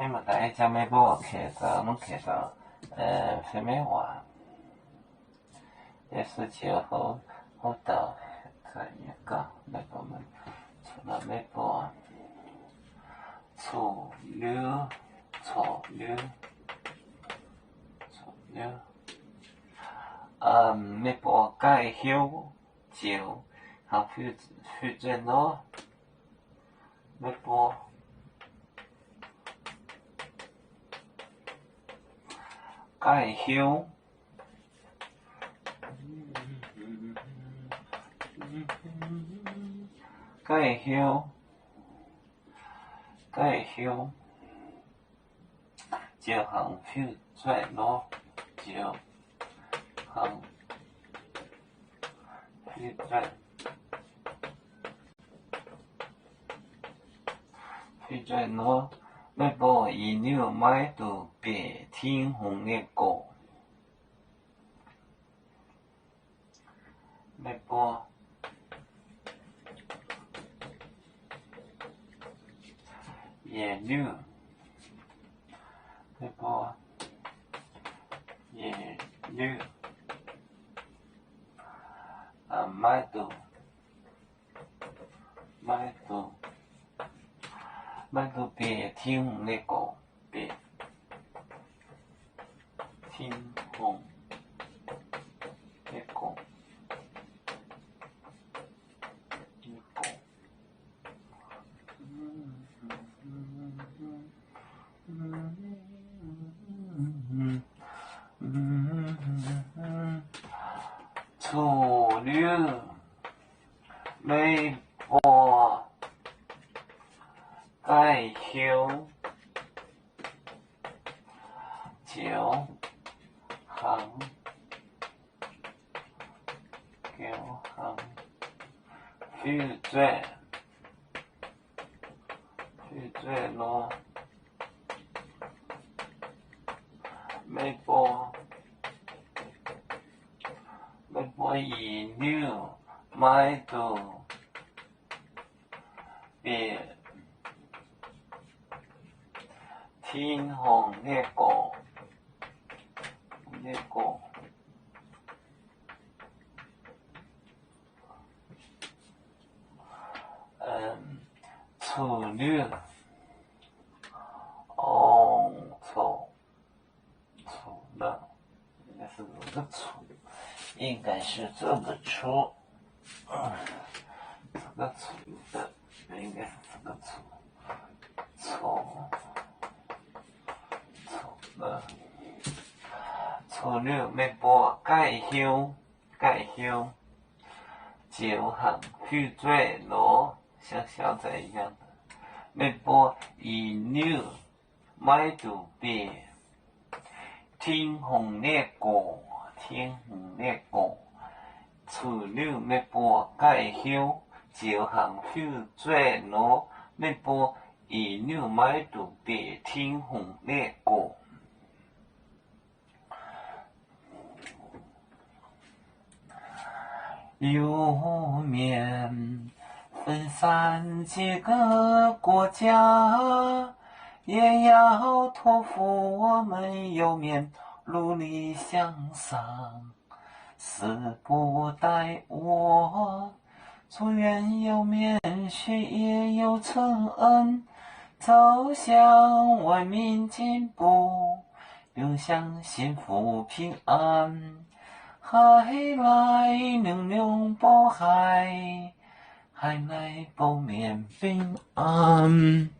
么大家没把我看到，能看到飞梅花，也是就好到这一个那个们除了没把草榴。没把盖休就还非正咯，没把盖休。盖休就行非正咯，就行非正咯，没把一牛买到别天红的歌，没把野牛，没把野牛买到别天红的歌，别天红的歌。草榴没把盖休就行非正咯，没把一牛买到别天红的歌，草榴，了，应该是这个错，这个错的，应该是这个错了。草榴没把盖休就行非正咯，像小仔一样的，没把一牛买到别天红的歌，草榴没把盖休就行非正咯，没把一牛买到别天红的歌。有面分散几个国家，也要托付我们有面努力向上。死不待我，祝愿有面学业有成恩，走向文明进步，永享幸福平安。海来能量保海，海来保面平安。